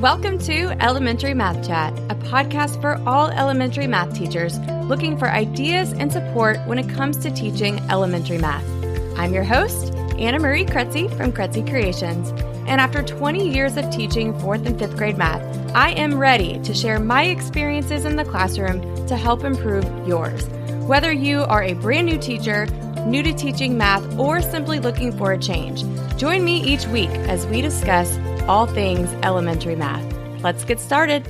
Welcome to Elementary Math Chat, a podcast for all elementary math teachers looking for ideas and support when it comes to teaching elementary math. I'm your host, Anna Marie Kretze from Kretze Creations, and after 20 years of teaching 4th and 5th grade math, I am ready to share my experiences in the classroom to help improve yours. Whether you are a brand new teacher, new to teaching math, or simply looking for a change, join me each week as we discuss all things elementary math. Let's get started.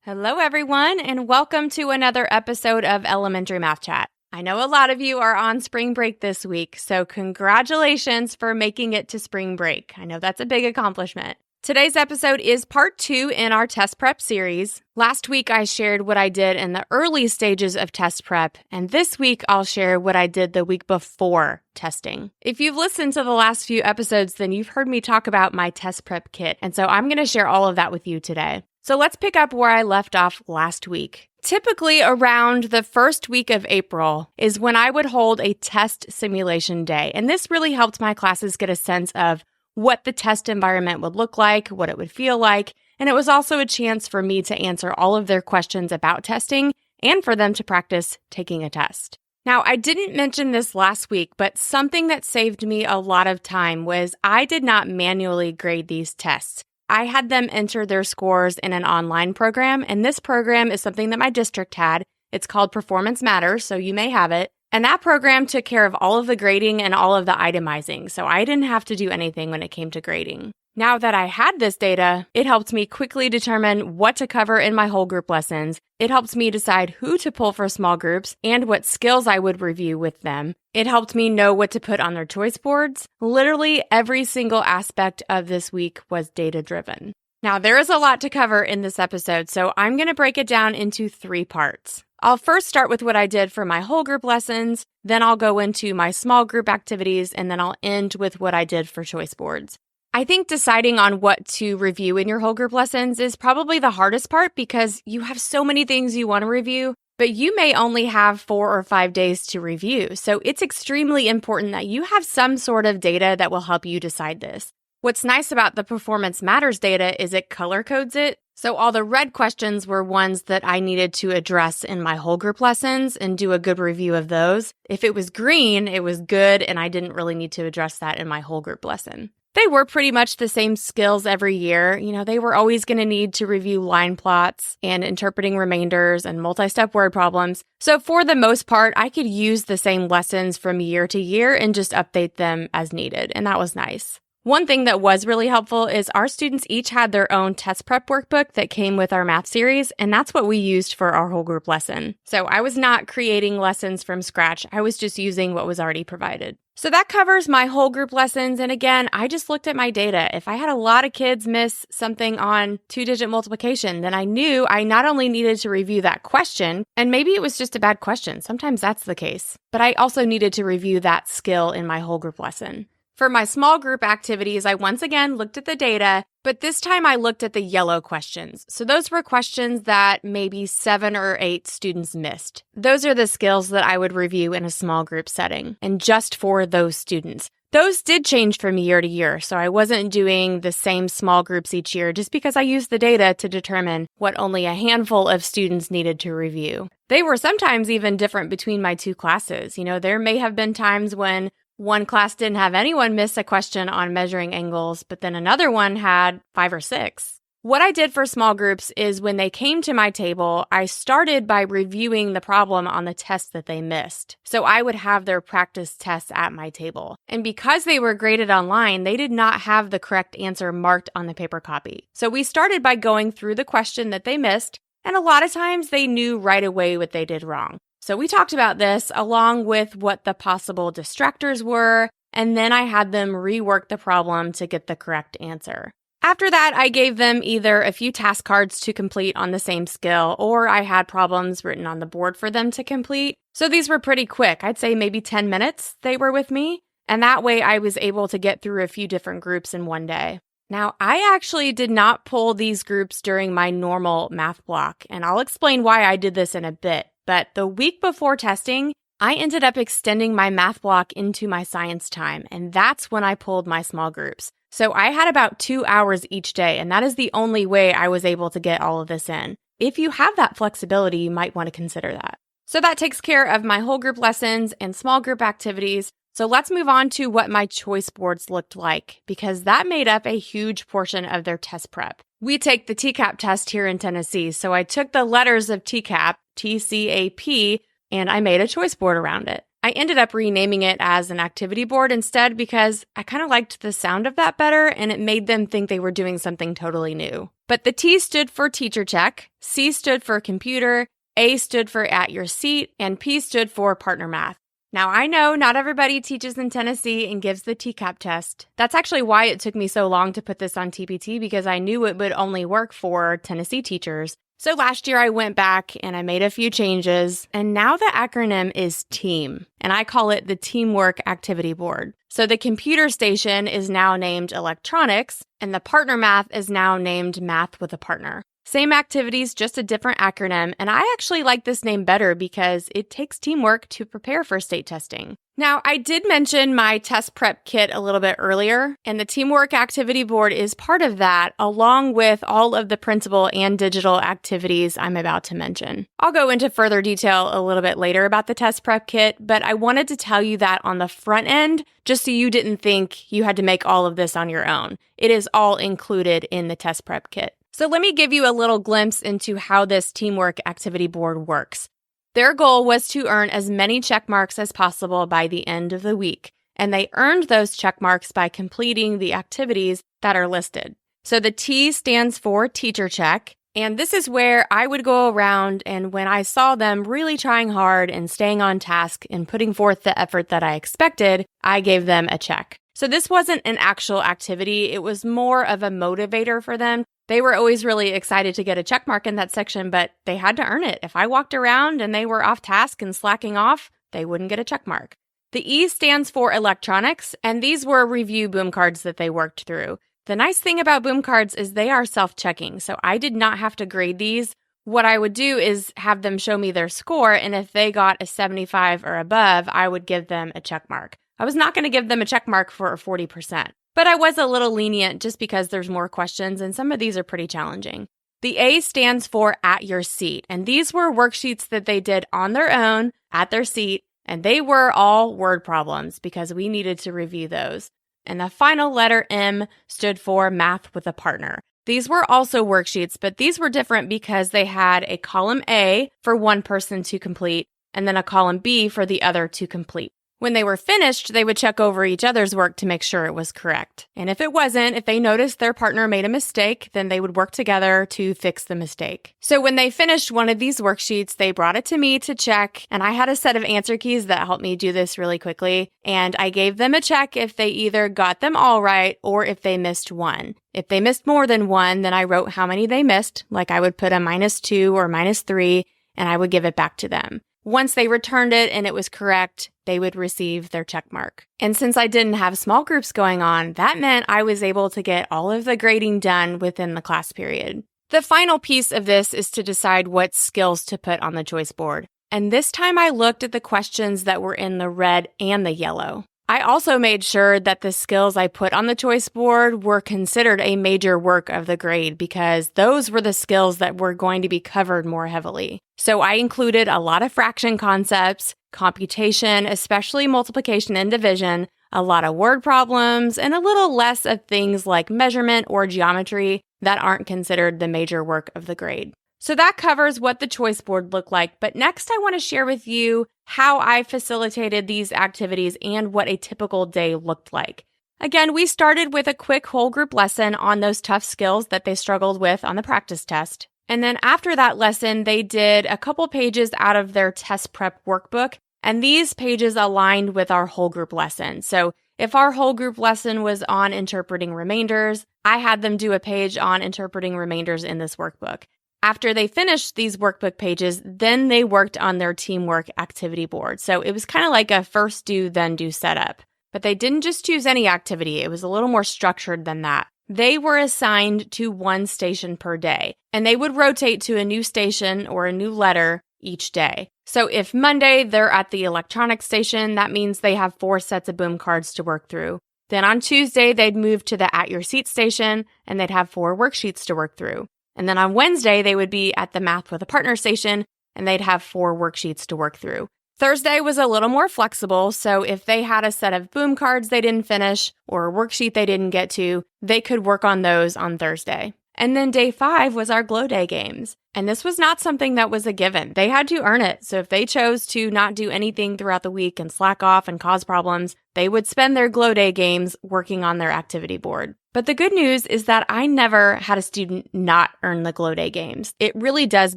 Hello, everyone, and welcome to another episode of Elementary Math Chat. I know a lot of you are on spring break this week, so congratulations for making it to spring break. I know that's a big accomplishment. Today's episode is part 2 in our test prep series. Last week, I shared what I did in the early stages of test prep, and this week, I'll share what I did the week before testing. If you've listened to the last few episodes, then you've heard me talk about my test prep kit, and so I'm going to share all of that with you today. So let's pick up where I left off last week. Typically, around the first week of April is when I would hold a test simulation day, and this really helped my classes get a sense of what the test environment would look like, what it would feel like, and it was also a chance for me to answer all of their questions about testing and for them to practice taking a test. Now, I didn't mention this last week, but something that saved me a lot of time was I did not manually grade these tests. I had them enter their scores in an online program, and this program is something that my district had. It's called Performance Matters, so you may have it. And that program took care of all of the grading and all of the itemizing, so I didn't have to do anything when it came to grading. Now that I had this data, it helped me quickly determine what to cover in my whole group lessons. It helped me decide who to pull for small groups and what skills I would review with them. It helped me know what to put on their choice boards. Literally every single aspect of this week was data-driven. Now, there is a lot to cover in this episode, so I'm going to break it down into 3 parts. I'll first start with what I did for my whole group lessons, then I'll go into my small group activities, and then I'll end with what I did for choice boards. I think deciding on what to review in your whole group lessons is probably the hardest part because you have so many things you want to review, but you may only have 4 or 5 days to review, so it's extremely important that you have some sort of data that will help you decide this. What's nice about the Performance Matters data is it color codes it. So all the red questions were ones that I needed to address in my whole group lessons and do a good review of those. If it was green, it was good, and I didn't really need to address that in my whole group lesson. They were pretty much the same skills every year. They were always going to need to review line plots and interpreting remainders and multi-step word problems. So for the most part, I could use the same lessons from year to year and just update them as needed, and that was nice. One thing that was really helpful is our students each had their own test prep workbook that came with our math series, and that's what we used for our whole group lesson. So I was not creating lessons from scratch. I was just using what was already provided. So that covers my whole group lessons, and again, I just looked at my data. If I had a lot of kids miss something on 2-digit multiplication, then I knew I not only needed to review that question, and maybe it was just a bad question. Sometimes that's the case. But I also needed to review that skill in my whole group lesson. For my small group activities, I once again looked at the data, but this time I looked at the yellow questions. So those were questions that maybe 7 or 8 students missed. Those are the skills that I would review in a small group setting, and just for those students. Those did change from year to year, so I wasn't doing the same small groups each year just because I used the data to determine what only a handful of students needed to review. They were sometimes even different between my 2 classes. There may have been times when one class didn't have anyone miss a question on measuring angles, but then another one had 5 or 6. What I did for small groups is when they came to my table, I started by reviewing the problem on the test that they missed. So I would have their practice tests at my table. And because they were graded online, they did not have the correct answer marked on the paper copy. So we started by going through the question that they missed, and a lot of times they knew right away what they did wrong. So we talked about this along with what the possible distractors were, and then I had them rework the problem to get the correct answer. After that, I gave them either a few task cards to complete on the same skill, or I had problems written on the board for them to complete. So these were pretty quick. I'd say maybe 10 minutes they were with me, and that way I was able to get through a few different groups in one day. Now, I actually did not pull these groups during my normal math block, and I'll explain why I did this in a bit. But the week before testing, I ended up extending my math block into my science time, and that's when I pulled my small groups. So I had about 2 hours each day, and that is the only way I was able to get all of this in. If you have that flexibility, you might want to consider that. So that takes care of my whole group lessons and small group activities. So let's move on to what my choice boards looked like, because that made up a huge portion of their test prep. We take the TCAP test here in Tennessee, so I took the letters of TCAP, TCAP, and I made a choice board around it. I ended up renaming it as an activity board instead because I kind of liked the sound of that better, and it made them think they were doing something totally new. But the T stood for teacher check, C stood for computer, A stood for at your seat, and P stood for partner math. Now, I know not everybody teaches in Tennessee and gives the TCAP test. That's actually why it took me so long to put this on TPT, because I knew it would only work for Tennessee teachers. So last year I went back and I made a few changes, and now the acronym is TEAM, and I call it the Teamwork Activity Board. So the computer station is now named Electronics, and the partner math is now named Math with a Partner. Same activities, just a different acronym, and I actually like this name better because it takes teamwork to prepare for state testing. Now, I did mention my test prep kit a little bit earlier, and the Teamwork Activity Board is part of that, along with all of the printable and digital activities I'm about to mention. I'll go into further detail a little bit later about the test prep kit, but I wanted to tell you that on the front end, just so you didn't think you had to make all of this on your own. It is all included in the test prep kit. So let me give you a little glimpse into how this Teamwork Activity Board works. Their goal was to earn as many check marks as possible by the end of the week, and they earned those check marks by completing the activities that are listed. So the T stands for teacher check, and this is where I would go around, and when I saw them really trying hard and staying on task and putting forth the effort that I expected, I gave them a check. So this wasn't an actual activity, it was more of a motivator for them. They were always really excited to get a check mark in that section, but they had to earn it. If I walked around and they were off task and slacking off, they wouldn't get a check mark. The E stands for electronics, and these were review boom cards that they worked through. The nice thing about boom cards is they are self-checking, so I did not have to grade these. What I would do is have them show me their score, and if they got a 75 or above, I would give them a check mark. I was not going to give them a check mark for a 40%. But I was a little lenient just because there's more questions and some of these are pretty challenging. The A stands for at your seat, and these were worksheets that they did on their own at their seat, and they were all word problems because we needed to review those. And the final letter M stood for Math with a Partner. These were also worksheets, but these were different because they had a column A for one person to complete and then a column B for the other to complete. When they were finished, they would check over each other's work to make sure it was correct. And if it wasn't, if they noticed their partner made a mistake, then they would work together to fix the mistake. So when they finished one of these worksheets, they brought it to me to check, and I had a set of answer keys that helped me do this really quickly. And I gave them a check if they either got them all right or if they missed one. If they missed more than one, then I wrote how many they missed, like I would put a -2 or -3, and I would give it back to them. Once they returned it and it was correct, they would receive their check mark. And since I didn't have small groups going on, that meant I was able to get all of the grading done within the class period. The final piece of this is to decide what skills to put on the choice board. And this time I looked at the questions that were in the red and the yellow. I also made sure that the skills I put on the choice board were considered a major work of the grade because those were the skills that were going to be covered more heavily. So I included a lot of fraction concepts, computation, especially multiplication and division, a lot of word problems, and a little less of things like measurement or geometry that aren't considered the major work of the grade. So that covers what the choice board looked like, but next I want to share with you how I facilitated these activities and what a typical day looked like. Again, we started with a quick whole group lesson on those tough skills that they struggled with on the practice test. And then after that lesson, they did a couple pages out of their test prep workbook, and these pages aligned with our whole group lesson. So if our whole group lesson was on interpreting remainders, I had them do a page on interpreting remainders in this workbook. After they finished these workbook pages, then they worked on their teamwork activity board. So it was kind of like a first do, then do setup. But they didn't just choose any activity. It was a little more structured than that. They were assigned to one station per day, and they would rotate to a new station or a new letter each day. So if Monday they're at the electronics station, that means they have 4 sets of boom cards to work through. Then on Tuesday, they'd move to the At Your Seat station, and they'd have 4 worksheets to work through. And then on Wednesday, they would be at the Math with a Partner station, and they'd have 4 worksheets to work through. Thursday was a little more flexible, so if they had a set of boom cards they didn't finish or a worksheet they didn't get to, they could work on those on Thursday. And then day 5 was our Glow Day games. And this was not something that was a given. They had to earn it. So if they chose to not do anything throughout the week and slack off and cause problems, they would spend their Glow Day games working on their activity board. But the good news is that I never had a student not earn the Glow Day games. It really does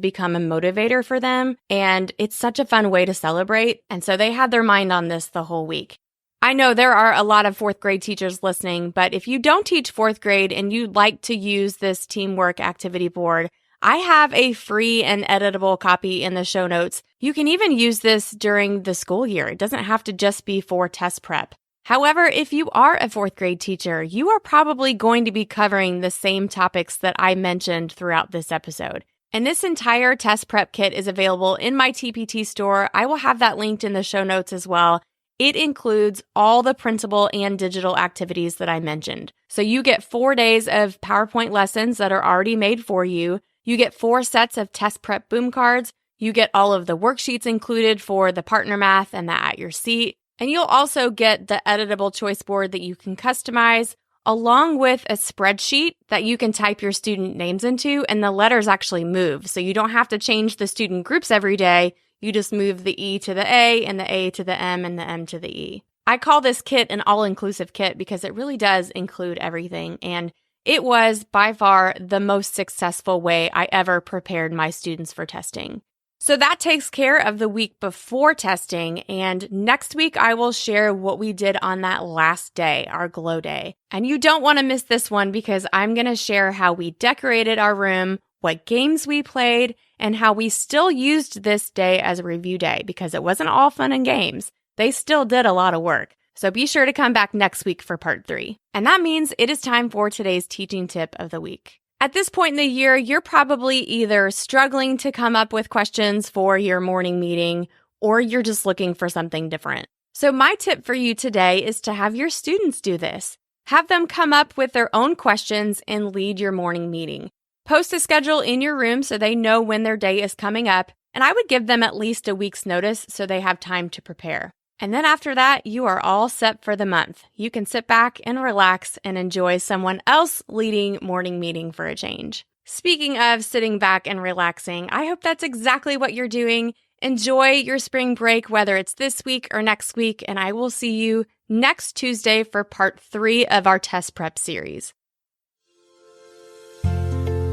become a motivator for them, and it's such a fun way to celebrate. And so they had their mind on this the whole week. I know there are a lot of 4th grade teachers listening, but if you don't teach 4th grade and you'd like to use this teamwork activity board, I have a free and editable copy in the show notes. You can even use this during the school year. It doesn't have to just be for test prep. However, if you are a 4th grade teacher, you are probably going to be covering the same topics that I mentioned throughout this episode. And this entire test prep kit is available in my TPT store. I will have that linked in the show notes as well. It includes all the printable and digital activities that I mentioned. So you get 4 days of PowerPoint lessons that are already made for you. You get 4 sets of test prep boom cards. You get all of the worksheets included for the partner math and the At Your Seat. And you'll also get the editable choice board that you can customize, along with a spreadsheet that you can type your student names into, and the letters actually move. So you don't have to change the student groups every day. You just move the E to the A and the A to the M and the M to the E. I call this kit an all-inclusive kit because it really does include everything, and it was by far the most successful way I ever prepared my students for testing. So that takes care of the week before testing, and next week I will share what we did on that last day, our Glow Day. And you don't want to miss this one because I'm going to share how we decorated our room, what games we played, and how we still used this day as a review day because it wasn't all fun and games. They still did a lot of work. So be sure to come back next week for part 3. And that means it is time for today's teaching tip of the week. At this point in the year, you're probably either struggling to come up with questions for your morning meeting, or you're just looking for something different. So my tip for you today is to have your students do this. Have them come up with their own questions and lead your morning meeting. Post a schedule in your room so they know when their day is coming up, and I would give them at least a week's notice so they have time to prepare. And then after that, you are all set for the month. You can sit back and relax and enjoy someone else leading morning meeting for a change. Speaking of sitting back and relaxing, I hope that's exactly what you're doing. Enjoy your spring break, whether it's this week or next week, and I will see you next Tuesday for part 3 of our test prep series.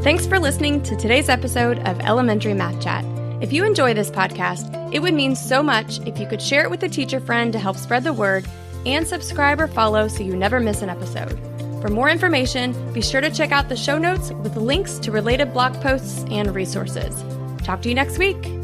Thanks for listening to today's episode of Elementary Math Chat. If you enjoy this podcast, it would mean so much if you could share it with a teacher friend to help spread the word, and subscribe or follow so you never miss an episode. For more information, be sure to check out the show notes with links to related blog posts and resources. Talk to you next week.